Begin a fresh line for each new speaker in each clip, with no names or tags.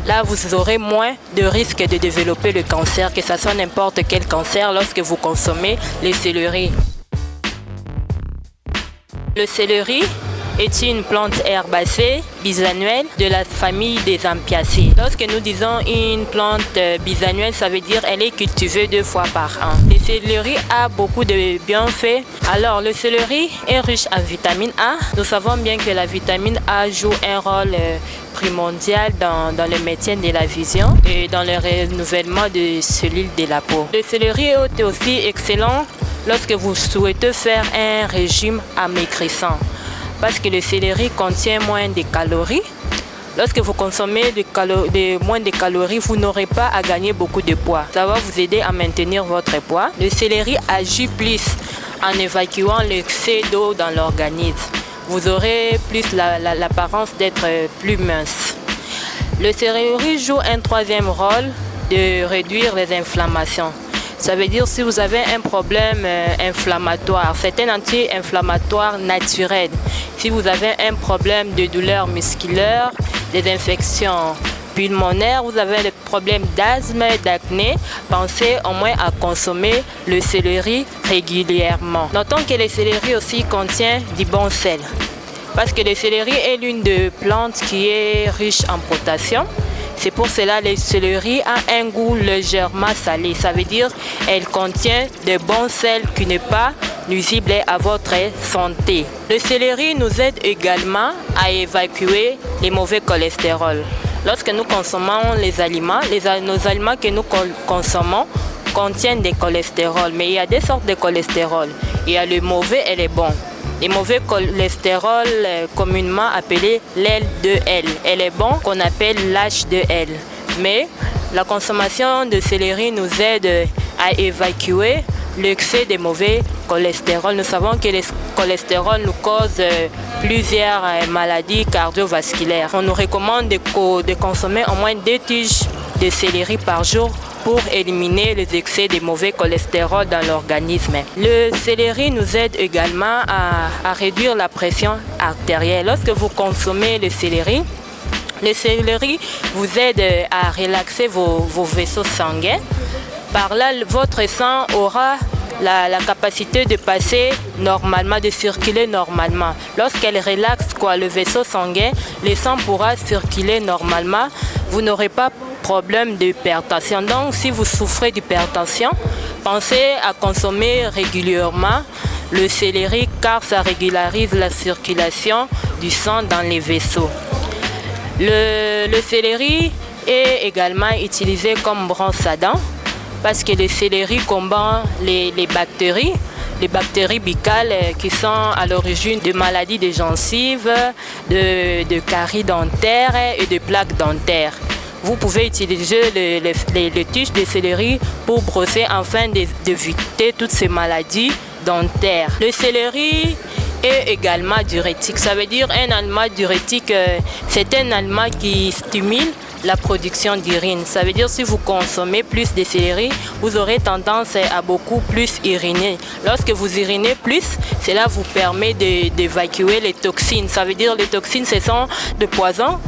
Là, vous aurez moins de risques de développer le cancer, que ce soit n'importe quel cancer, lorsque vous consommez le céleri. Le céleri est une plante herbacée bisannuelle de la famille des Apiacées. Lorsque nous disons une plante bisannuelle, ça veut dire qu'elle est cultivée 2 fois par an. Le céleri a beaucoup de bienfaits. Alors, le céleri est riche en vitamine A. Nous savons bien que la vitamine A joue un rôle primordial dans le maintien de la vision et dans le renouvellement des cellules de la peau. Le céleri est aussi excellent lorsque vous souhaitez faire un régime amaigrissant, parce que le céleri contient moins de calories. Lorsque vous consommez moins de calories, vous n'aurez pas à gagner beaucoup de poids. Ça va vous aider à maintenir votre poids. Le céleri agit plus en évacuant l'excès d'eau dans l'organisme. Vous aurez plus l'apparence d'être plus mince. Le céleri joue un 3e rôle de réduire les inflammations. Ça veut dire si vous avez un problème inflammatoire, c'est un anti-inflammatoire naturel. Si vous avez un problème de douleur musculaire, des infections pulmonaires, vous avez des problèmes d'asthme, d'acné, pensez au moins à consommer le céleri régulièrement. Notons que le céleri aussi contient du bon sel, parce que le céleri est l'une des plantes qui est riche en potassium. C'est pour cela que le céleri a un goût légèrement salé. Ça veut dire qu'elle contient de bons sels qui n'est pas nuisible à votre santé. Le céleri nous aide également à évacuer les mauvais cholestérol. Lorsque nous consommons les aliments, nos aliments que nous consommons contiennent des cholestérol. Mais il y a 2 sortes de cholestérol. Il y a le mauvais et le bon. Les mauvais cholestérol, communément appelé l'LDL, et les bons qu'on appelle l'HDL. Mais la consommation de céleri nous aide à évacuer l'excès de mauvais cholestérol. Nous savons que le cholestérol nous cause plusieurs maladies cardiovasculaires. On nous recommande de consommer au moins 2 tiges de céleri par jour pour éliminer les excès de mauvais cholestérol dans l'organisme. Le céleri nous aide également à réduire la pression artérielle. Lorsque vous consommez le céleri vous aide à relaxer vos vaisseaux sanguins. Par là, votre sang aura la capacité de passer normalement, de circuler normalement. Lorsqu'elle relaxe le vaisseau sanguin, le sang pourra circuler normalement. Vous n'aurez pas problème d'hypertension. Donc, si vous souffrez d'hypertension, pensez à consommer régulièrement le céleri car ça régularise la circulation du sang dans les vaisseaux. Le céleri est également utilisé comme brosse à dents parce que le céleri combat les bactéries buccales qui sont à l'origine de maladies des gencives, de caries dentaires et de plaques dentaires. Vous pouvez utiliser les tiges de céleri pour brosser afin d'éviter toutes ces maladies dentaires. Le céleri est également diurétique. Ça veut dire un aliment diurétique, c'est un aliment qui stimule la production d'urine. Ça veut dire si vous consommez plus de céleri, vous aurez tendance à beaucoup plus uriner. Lorsque vous urinez plus, cela vous permet d'évacuer les toxines. Ça veut dire les toxines, ce sont des poisons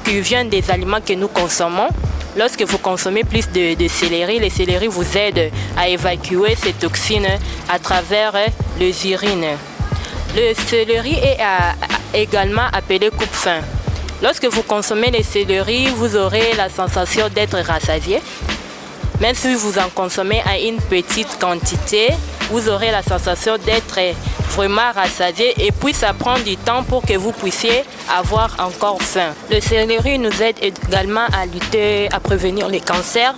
qui viennent des aliments que nous consommons. Lorsque vous consommez plus de céleri, le céleri vous aide à évacuer ces toxines à travers les urines. Le céleri est également appelé coupe-faim. Lorsque vous consommez le céleri, vous aurez la sensation d'être rassasié. Même si vous en consommez à une petite quantité, vous aurez la sensation d'être vraiment rassasié et puis ça prend du temps pour que vous puissiez avoir encore faim. Le céleri nous aide également à prévenir les cancers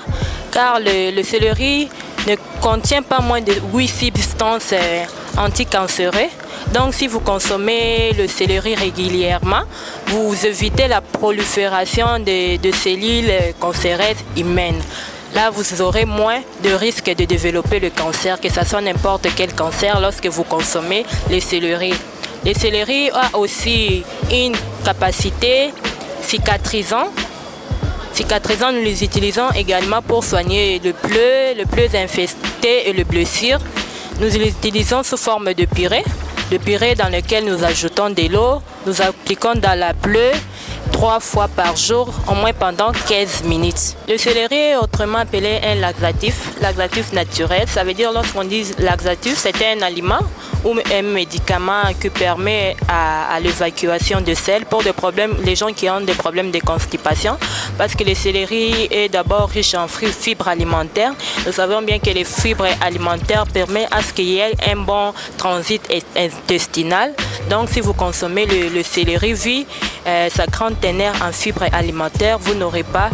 car le céleri ne contient pas moins de 8 substances anticancéreuses. Donc si vous consommez le céleri régulièrement, vous évitez la prolifération de cellules cancéreuses humaines. Là, vous aurez moins de risques de développer le cancer, que ce soit n'importe quel cancer lorsque vous consommez le céleri. Le céleri a aussi une capacité cicatrisante. Nous les utilisons également pour soigner le pleu infesté et les blessures. Nous les utilisons sous forme de purée dans lequel nous ajoutons de l'eau. Nous appliquons dans la plaie 3 fois par jour, au moins pendant 15 minutes. Le céleri est autrement appelé un laxatif naturel. Ça veut dire, lorsqu'on dit laxatif, c'est un aliment ou un médicament qui permet à l'évacuation de sel pour les gens qui ont des problèmes de constipation, parce que le céleri est d'abord riche en fibres alimentaires. Nous savons bien que les fibres alimentaires permettent à ce qu'il y ait un bon transit intestinal. Donc si vous consommez le céleri, vu sa grande teneur en fibres alimentaires, vous n'aurez pas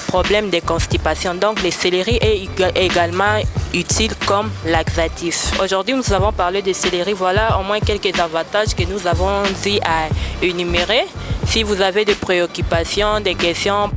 problème de constipation. Donc le céleri est également utile comme laxatif. Aujourd'hui, nous avons parlé de céleri. Voilà au moins quelques avantages que nous avons dit à énumérer. Si vous avez des préoccupations, des questions,